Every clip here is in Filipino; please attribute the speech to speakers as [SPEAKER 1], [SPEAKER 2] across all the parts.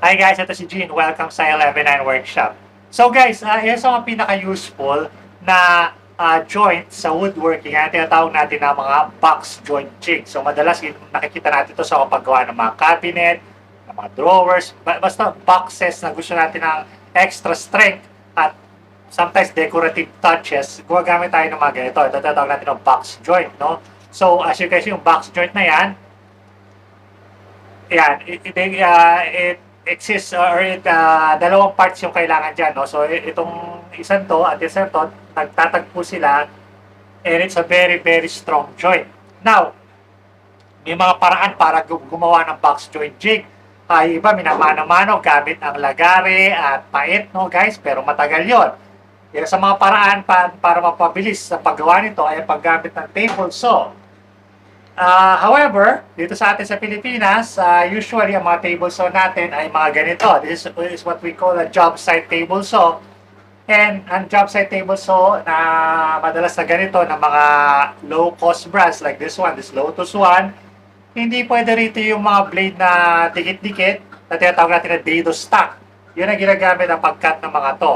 [SPEAKER 1] Hi guys, ito si Gene. Welcome sa 11-9 Workshop. So guys, yan sa mga pinaka-useful na joint sa woodworking. Yan tinatawag natin na mga box joint jig. So madalas nakikita natin ito sa paggawa ng mga cabinet, ng mga drawers, basta boxes na gusto natin ng extra strength at sometimes decorative touches. Gumagamit tayo ng mga ganito. Ito tinatawag natin ng box joint, no? So as you can see, yung box joint na yan, it exists dalawang parts yung kailangan dyan. No? So, itong isang to at isang to, nagtatagpo sila and it's a very, very strong joint. Now, may mga paraan para gumawa ng box joint jig. Ay iba, minamano-mano gamit ang lagare at pait, no guys? Pero matagal yon. Kaya sa mga paraan para mapabilis sa paggawa nito ay paggamit ng table saw. However, dito sa atin sa Pilipinas, usually ang mga table saw natin ay mga ganito. This is what we call a job site table saw. And ang job site table saw na madalas na ganito ng mga low-cost brands like this one, this Lotus one, hindi pwede rito yung mga blade na dikit-dikit na tinatawag natin na dado stock. Yun ang ginagamit ang pag-cut ng mga to.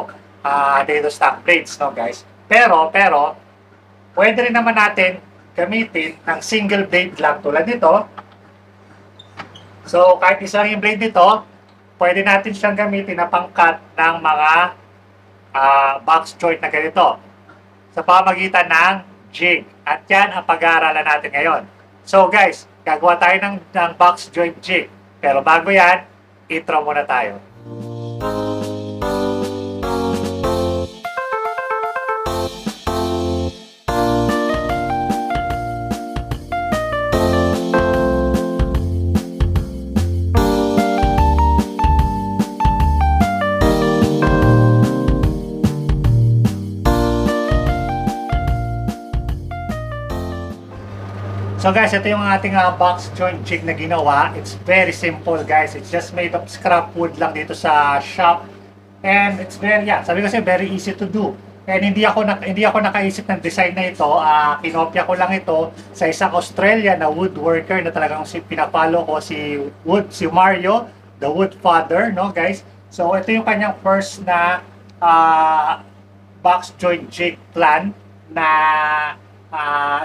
[SPEAKER 1] Dado stock blades, no guys? Pero, pwede rin naman natin gamitin ng single blade lang tulad nito. So, kahit isa lang yung blade nito, pwede natin siyang gamitin na pang-cut ng mga box joint na ganito sa pamagitan ng jig. At yan ang pag-aaralan natin ngayon. So guys, gagawa tayo ng box joint jig. Pero bago yan, intro muna tayo. So guys, ito yung ating box joint jig na ginawa. It's very simple guys. It's just made of scrap wood lang dito sa shop. And it's very, sabi ko kasi very easy to do. And hindi ako nakaisip ng design na ito. Kinopya ko lang ito sa isang Australian na woodworker na talagang pinapalo ko, si Mario, the wood father, no guys. So ito yung kanyang first na box joint jig plan na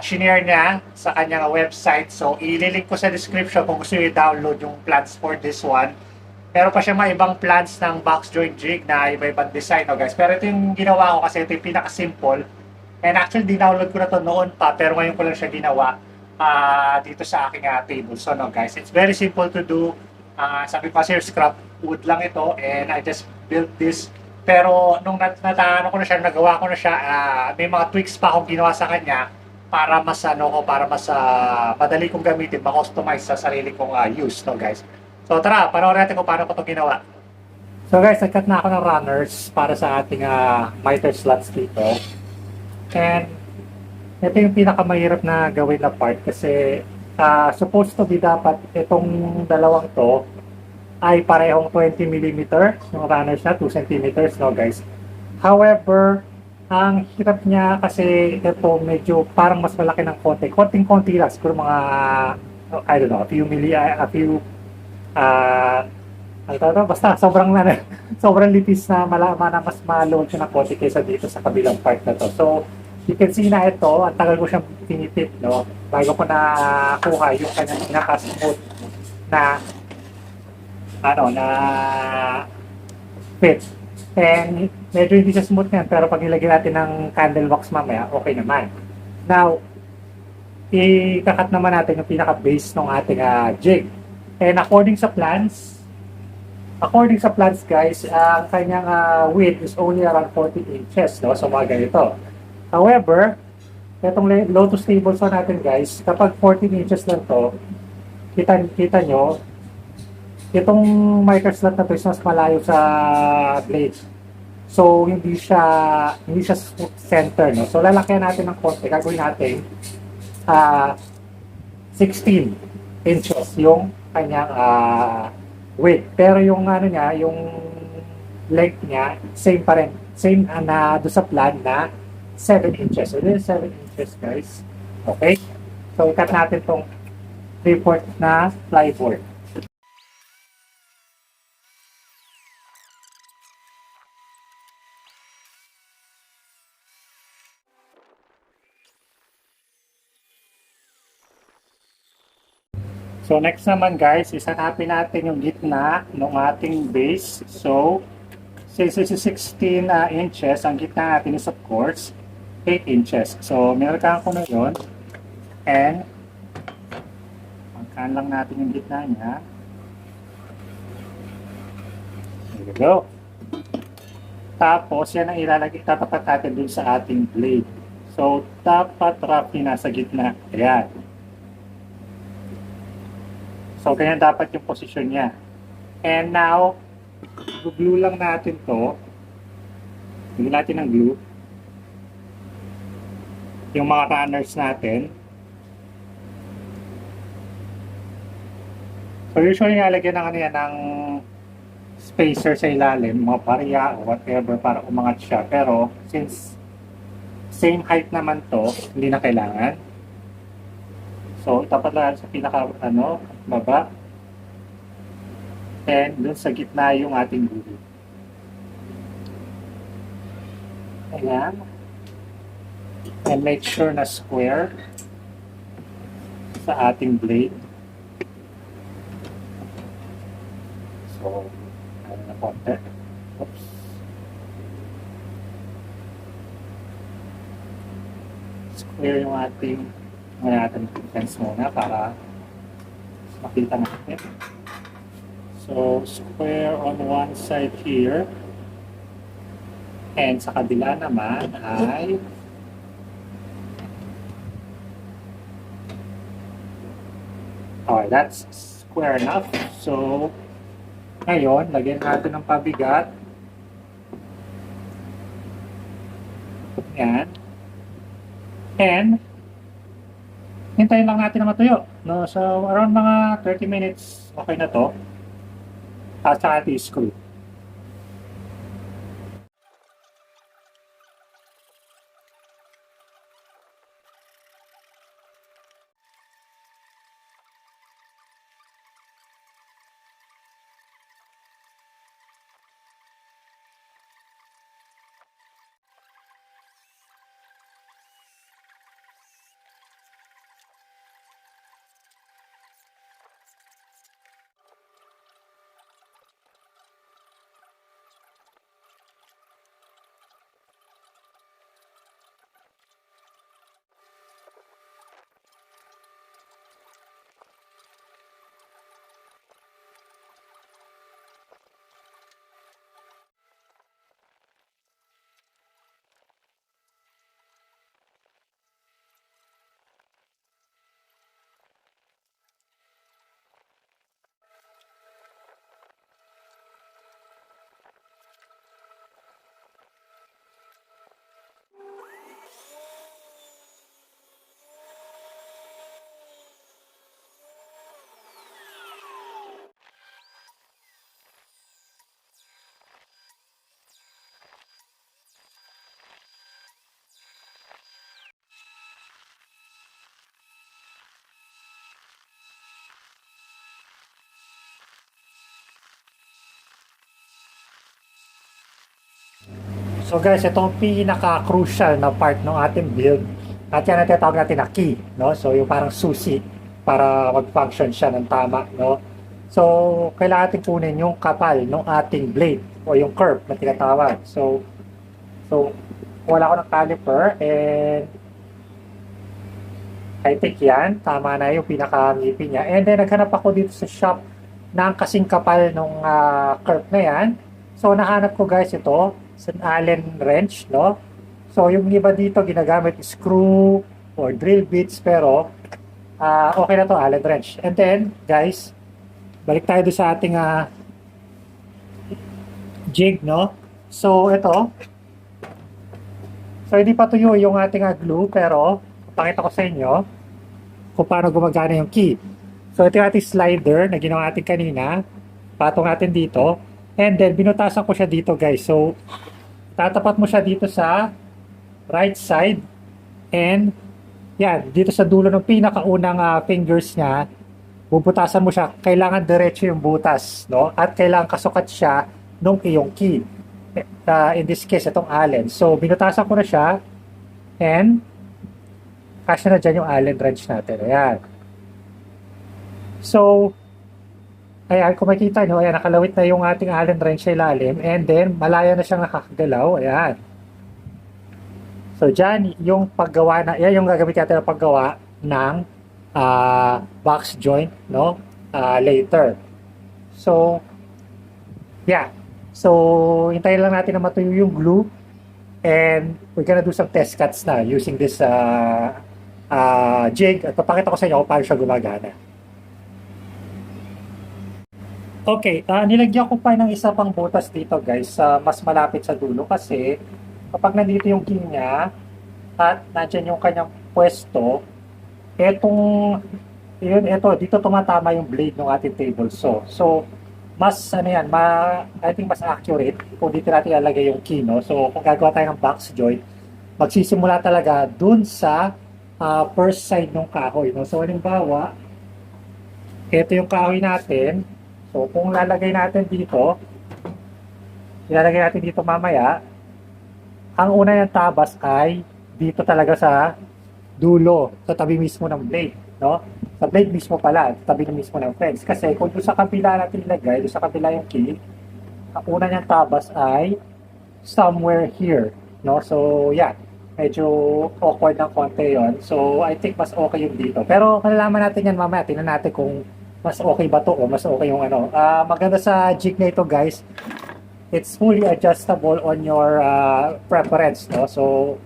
[SPEAKER 1] shinare niya sa kanyang website. So, ililink ko sa description kung gusto niyo i-download yung plans for this one. Meron pa siya mga ibang plans ng box joint jig na iba-ibang design, no guys. Pero ito yung ginawa ko kasi ito yung pinaka-simple. And actually, dinownload ko na to noon pa, pero ngayon ko lang siya ginawa dito sa aking table. So, no guys, it's very simple to do. Sabi ko kasi scrap wood lang ito and I just built this. Pero nung nagawa ko na siya, may mga tweaks pa akong ginawa sa kanya para mas madali kong gamitin, ma-customize sa sarili kong use, no guys. So tara, panoorin natin kung paano ko ito ginawa. So guys, nag-cut na ako ng runners para sa ating miter slots dito. And ito yung pinakamahirap na gawin na part kasi supposed to be dapat itong dalawang to ay parehong 20 mm yung runners na 2 cm, no guys. However, ang hirap niya kasi ito medyo parang mas malaki ng konting-konti lang, siguro mga I don't know, basta sobrang sobrang lipis na mas maload siya ng konti kaysa dito sa kabilang part na to. So, you can see na ito, ang tagal ko siyang tinitip, no, bago ko na kuha yung kanyang pinaka-smooth na fit. And medyo hindi siya smooth yan, pero pag nilagyan natin ng candle wax mamaya, okay naman. Now, ikakat naman natin yung pinaka-base ng ating jig. And according sa plans guys, ang kanyang width is only around 40 inches, no? So mga ganito. However, itong Lotus table saw natin guys, kapag 14 inches lang to, kita nyo, itong miter slot na to is mas malayo sa blade. So, hindi siya center, no? So, lalakyan natin ng konti. Gagawin natin 16 inches yung kanyang width. Pero yung yung length niya, same pa rin. Same na do sa plan na 7 inches. So, this is 7 inches, guys. Okay? So, ikat natin tong 3/4 na plyboard. So next naman guys, isanapin natin yung gitna ng ating base. So since this is 16 inches, ang gitna natin is of course 8 inches. So minarkahan ko na yun. And pangkaan lang natin yung gitna niya. There we go. Tapos yan ang ilalagay, tatapat natin dun sa ating blade. So dapat roughly nasa gitna. Ayan. So, ganyan dapat yung posisyon niya. And now, glue lang natin to. Bigyan natin ng glue. Yung mga runners natin. So, usually nalagyan ng, ng spacer sa ilalim, mga barya o whatever para umangat siya. Pero, since same height naman to, hindi na kailangan. So, itapat lang sa pinaka, baba. And dun sa gitna yung ating glue. Ayan. And make sure na square sa ating blade. So, ano na konti. Oops. Square yung ating natin fence muna para makita natin. So, square on one side here. And sa kabila naman ay okay, that's square enough. So, ngayon, lagyan natin ng pabigat. Yan. And hintayin lang natin na matuyo. No? So, around mga 30 minutes, okay na to. At saka i-screw. So guys, ito ang pinaka-crucial na part ng ating build. At yan ang tinatawag natin na key, no? So yung parang susi para mag-function siya ng tama, no? So kailangan natin kunin yung kapal ng ating blade o yung curve na tinatawag. So wala ko ng caliper and I think yan, tama na yung pinaka-ngipin niya. And then naghanap ako dito sa shop ng kasing kapal ng curve na yan. So nahanap ko guys ito sa Allen wrench, no? So yung iba dito ginagamit screw or drill bits, pero okay na to, Allen wrench. And then guys, balik tayo doon sa ating jig, no? So ito, so hindi pa tuyo yung ating glue, pero pakita ko sa inyo kung paano gumagana yung key. So ito yung ating slider na ginawa natin kanina, patong natin dito. And then, binutasan ko siya dito guys. So, tatapat mo siya dito sa right side. And, yan, dito sa dulo ng pinakaunang fingers niya, bubutasan mo siya. Kailangan diretso yung butas, no? At kailangan kasukat siya nung iyong key. In this case, itong Allen. So, binutasan ko na siya. And, kasya na dyan yung Allen wrench natin. Ayan. So, ayan, kung makita nyo, ayan, nakalawit na yung ating Allen wrench sa ilalim. And then, malaya na siyang nakakagalaw. Ayan. So, dyan, yung paggawa na, yan yung gagamit natin na paggawa ng box joint, no? Later. So, yeah. So, hintayin lang natin na matuyo yung glue. And we're gonna do some test cuts na using this jig. At papakita ko sa inyo kung paano siya gumagana. Okay, nilagyan ko pa ng isa pang butas dito guys, mas malapit sa dulo kasi kapag nandito yung key niya at nandyan yung kanyang pwesto, ito, dito tumatama yung blade ng ating table saw. So, mas, I think mas accurate kung dito natin ilalagay yung key, no? So, kung gagawa tayo ng box joint, magsisimula talaga dun sa first side ng kahoy, no? So, halimbawa, ito yung kahoy natin. So, kung ilalagay natin dito mamaya, ang una ng tabas ay dito talaga sa dulo, sa tabi mismo ng blade, no? Sa blade mismo pala, tabi mismo ng fence. Kasi kung doon sa kabila natin ilagay, doon sa kabila yung key, ang una niyang tabas ay somewhere here, no? So, yeah, medyo awkward ng konti yon. So, I think mas okay yung dito. Pero malalaman natin yan mamaya, tingnan natin kung mas okay ba to o mas okay yung ano. Maganda sa jig na ito guys, it's fully adjustable on your preference, no? So,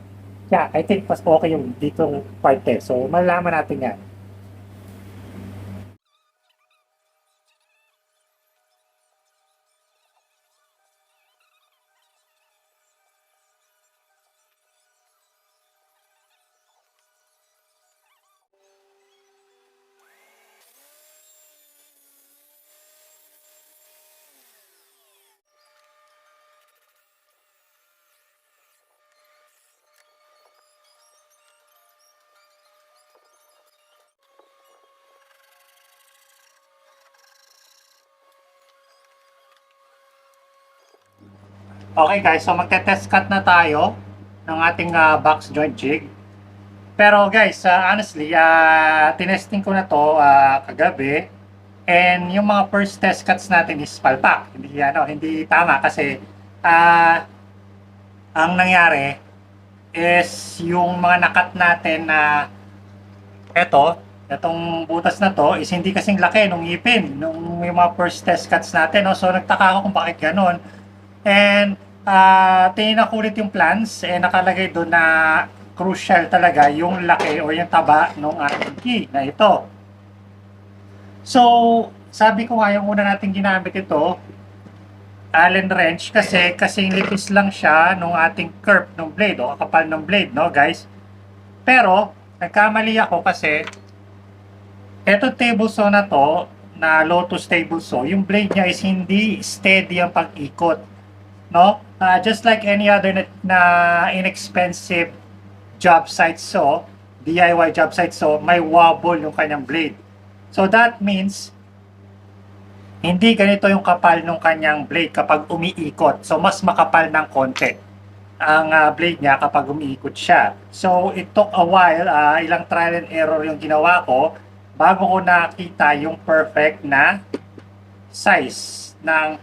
[SPEAKER 1] yeah, I think mas okay yung ditong parte. So, malalaman natin yan. Okay guys, so magte-test cut na tayo ng ating box joint jig. Pero guys, honestly, tinesting ko na to kagabi. And yung mga first test cuts natin is palpak. Hindi tama kasi ang nangyari is yung mga nakat natin na itong butas na to is hindi kasing laki nung ipin nung yung mga first test cuts natin, no? So nagtaka ako kung bakit ganun. And tinignan ko ulit yung plans, nakalagay doon na crucial talaga yung laki o yung taba ng ating key na ito. So, sabi ko nga yung una natin ginamit ito, Allen wrench, kasi kasing lipis lang siya nung ating curve ng blade o kapal ng blade, no guys? Pero, nagkamali ako kasi eto table saw na to, na Lotus table saw, yung blade niya is hindi steady ang pag-ikot, no? Just like any other na inexpensive job site saw, DIY job site saw, may wobble yung kanyang blade. So that means hindi ganito yung kapal ng kanyang blade kapag umiikot. So mas makapal ng konti ang blade niya kapag umiikot siya. So it took a while, ilang trial and error yung ginawa ko bago ko nakita yung perfect na size ng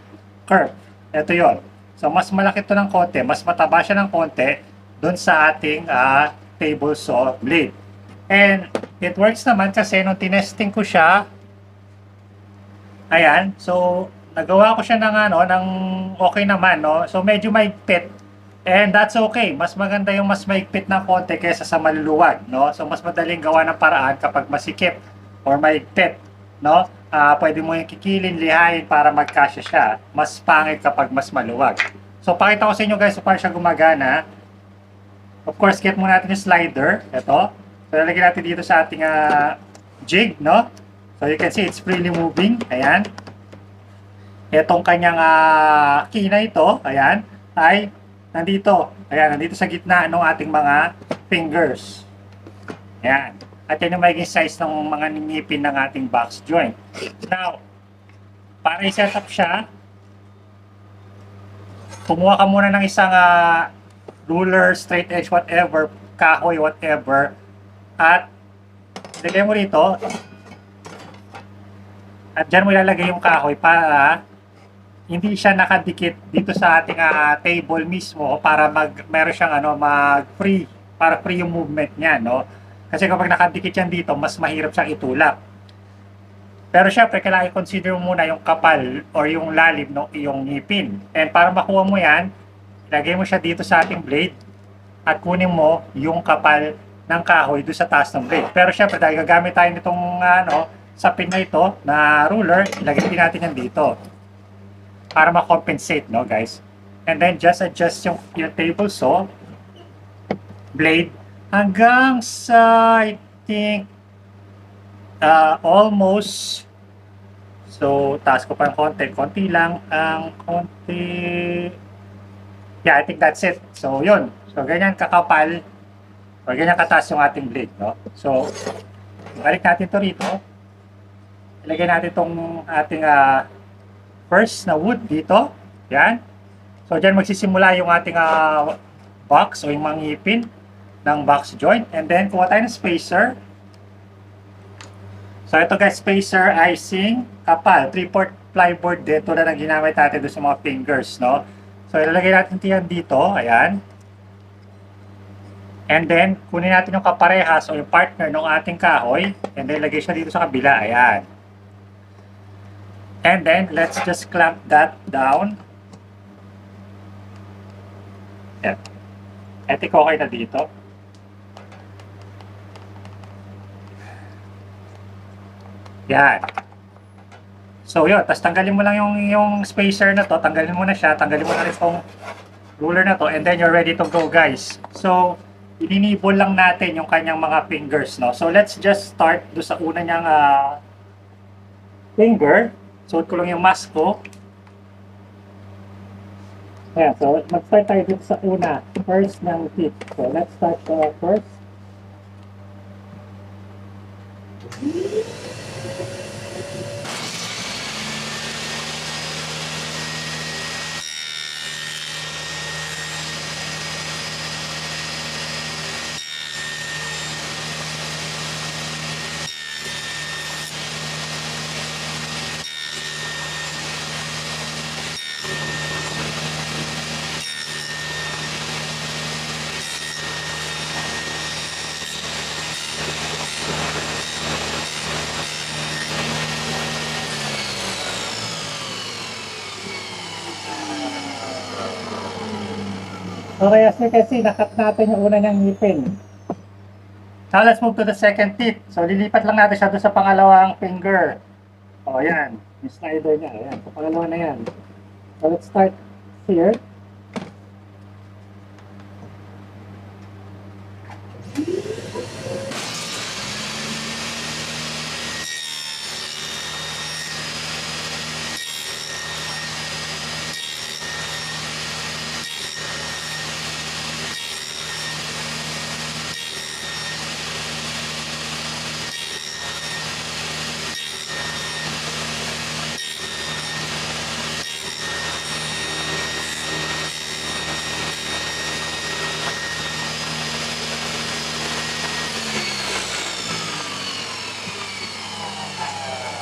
[SPEAKER 1] curve. Ito yon. So, mas malaki ito ng konti, mas mataba siya ng konti doon sa ating table saw blade. And it works naman kasi nung tinesting ko siya, ayan, so nagawa ko siya ng okay naman, no? So, medyo maigpit. And that's okay. Mas maganda yung mas maigpit ng konti kaysa sa maluluwag, no? So, mas madaling gawa ng paraan kapag masikip or maigpit, no? Pwede mo yung kikilin, lihain para magkasya siya. Mas pangit kapag mas maluwag. So, pakita ko sa inyo guys kung paano siya gumagana. Of course, get muna natin yung slider. Ito. So, lalagyan natin dito sa ating jig, no? So, you can see it's freely moving. Ayan. Itong kanyang key na ito, ayan, ay nandito. Ayan, nandito sa gitna ng ating mga fingers. Ayan. At yan yung magiging size ng mga ngipin ng ating box joint. Now, para i-set up siya, kumuha ka muna ng isang ruler, straight edge, whatever, kahoy, whatever, at ilagay mo rito. At dyan mo ilalagay yung kahoy para hindi siya nakadikit dito sa ating table mismo para meron siyang mag-free, para free yung movement niya, no? Kasi kapag nakadikit yan dito, mas mahirap siyang itulak. Pero syempre, kailangan i-consider mo muna yung kapal or yung lalim ng iyong ngipin. And para makuha mo yan, ilagay mo siya dito sa ating blade at kunin mo yung kapal ng kahoy doon sa taas ng blade. Pero syempre, dahil gagamit tayo nitong sapin na ito, na ruler, ilagay din natin yan dito para ma-compensate, no guys? And then just adjust yung table saw blade hanggang sa I think almost, so taas ko pa ng konti lang ang konti, yeah, I think that's it. So yun, so ganyan kakapal or ganyan kataas yung ating blade, no? So balik natin to rito, ilagay natin tong ating first na wood dito, yan. So dyan magsisimula yung ating box o yung mga ngipin ng box joint, and then kuha tayo ng spacer. So ito guys, spacer icing kapal, 3/4 plyboard din, tulad ng ginamit natin doon sa mga fingers, no? So ilalagay natin yan dito, ayan. And then kunin natin yung kaparehas o yung partner ng ating kahoy, and then ilagay siya dito sa kabila, ayan. And then let's just clamp that down. Ayan. Etik okay na dito. Yan. So yun, tapos tanggalin mo lang yung spacer na to, tanggalin mo na siya, tanggalin mo na rin itong ruler na to, and then you're ready to go guys. So, ininibol lang natin yung kanyang mga fingers, no? So let's just start do sa una niyang finger. Suot ko lang yung mask ko. Ayan, so mag-start tayo dito sa una, first ng tip. So let's start first. Okay, kasi nakat natin yung una niyang ngipin. Now let's move to the second tip. So lilipat lang natin siya doon sa pangalawang finger. O yan, yung slider niya. Ayan, sa pangalawa na yan. So let's start here.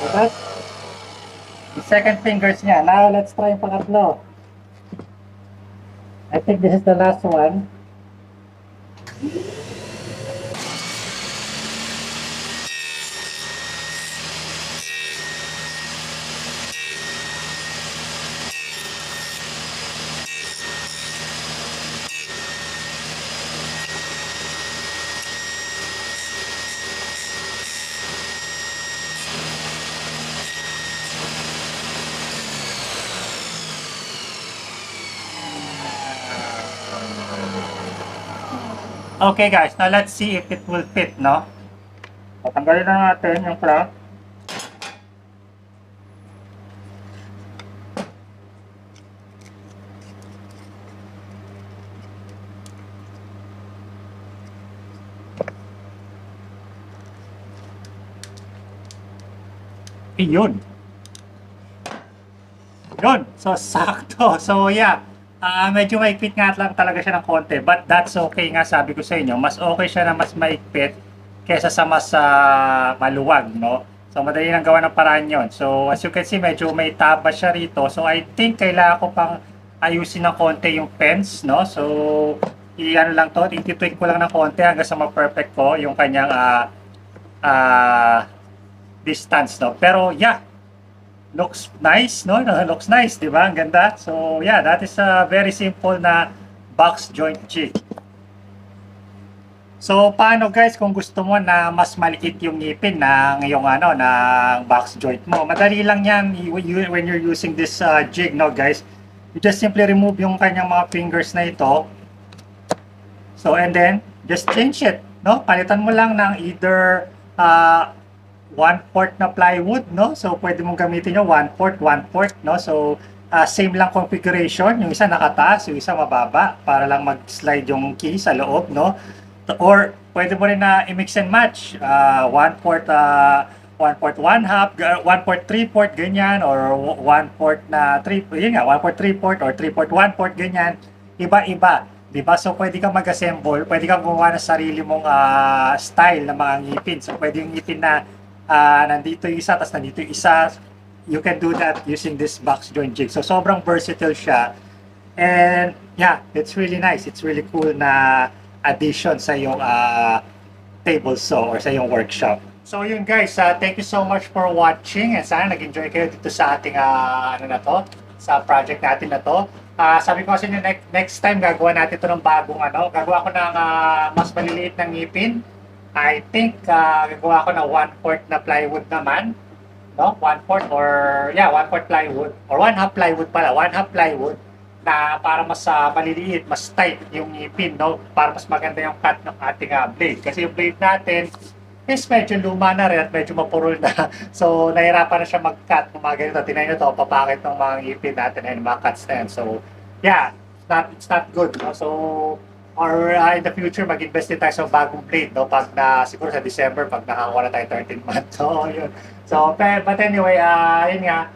[SPEAKER 1] So that's the second fingers niya. Now let's try yung pangatlo. I think this is the last one. Okay guys, now let's see if it will fit, no? Patanggalin na natin yung clamp. Yun. Yun. So, sakto. So, yeah. Medyo maikpit nga lang talaga siya ng konti. But that's okay nga, sabi ko sa inyo. Mas okay siya na mas maikpit kesa sa mas maluwag, no? So, madali lang gawa ng paraan yun. So, as you can see, medyo may taba siya rito. So, I think kailangan ko pang ayusin ng konti yung pens, no? So, i-ano lang to, i-tweak ko lang ng konti hanggang sa ma-perfect ko yung kanyang distance, no? Pero, yeah, looks nice, no? Looks nice, di ba? Ang ganda. So, yeah, that is a very simple na box joint jig. So, paano guys kung gusto mo na mas maliit yung ngipin ng yung ano ng box joint mo? Madali lang yan when you're using this jig, no guys. You just simply remove yung kanyang mga fingers na ito. So, and then just change it, no? Palitan mo lang ng either 1/4 na plywood, no? So, pwede mong gamitin yung 1/4, 1/4, no? So, same lang configuration. Yung isa nakataas, yung isa mababa para lang mag-slide yung key sa loob, no? Or pwede mo rin na i-mix and match, 1/4, 1/4 1/2, 1/4 3/4 ganyan, or 1/4 na 3, yun nga, 1/4 3/4 or 3/4 1/4 ganyan. Iba-iba, 'di ba? So pwede kang mag-assemble, pwede kang gumawa ng sarili mong style ng mga ngipin. So pwede yung ngipin na nandito yung isa, tapos nandito yung isa. You can do that using this box joint jig. So sobrang versatile siya. And yeah, it's really nice. It's really cool na addition sa yung table saw or sa yung workshop. So yun guys, thank you so much for watching, and sana nag-enjoy kayo dito sa ating ano na to, sa project natin na to. Sabi ko kasi next time gagawa natin to ng bagong ano, gagawa ko ng mas maliliit na ngipin. I think gagawa ko ng 1/4 na plywood naman, no? 1/4 or yeah, 1/4 plywood or 1/2 plywood pala, 1/2 plywood na para mas maliliit, mas tight yung ngipin, no? Para mas maganda yung cut ng ating blade. Kasi yung blade natin is medyo luma na rin at medyo mapurol na. So, nahirapan na siya mag-cut ng mga ganito. Tinayin nyo to, papakit ng mga ngipin natin and mga cuts na yan. So, yeah, it's not good, no? So, or in the future, mag-invest din tayo sa bagong blade, no? Pag siguro sa December, pag nakakuha na tayo 13 months. So, yun. So, but anyway, yun nga,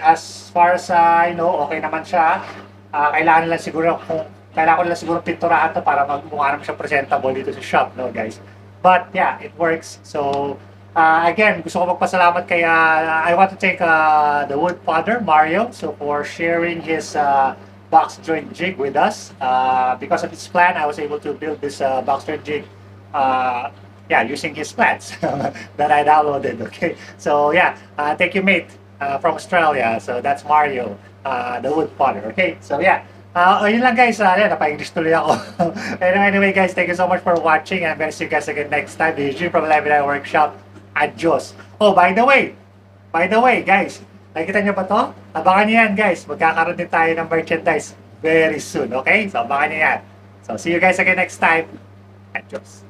[SPEAKER 1] as far as you know, okay naman siya. Kailangan lang siguro kailangan ko lang siguro pinturahan to para magmukha naman siya presentable dito sa shop, no guys. But yeah, it works. So again, gusto ko magpasalamat kay I want to thank the wood father Mario, so for sharing his box joint jig with us. Because of his plan, I was able to build this box joint jig. Yeah, using his plans that I downloaded. Okay, so yeah, thank you, mate. From Australia. So that's Mario, the wood father. Okay, so yeah. Yun lang guys, napa-English tuloy ako. Anyway guys, thank you so much for watching, and I'm gonna see you guys again next time. This is Jim from Live Workshop. Adios. Oh, by the way guys, nakikita nyo ba to? Abangan nyo yan guys, magkakaroon din tayo ng merchandise very soon, okay? So abangan nyo yan. So see you guys again next time. Adios.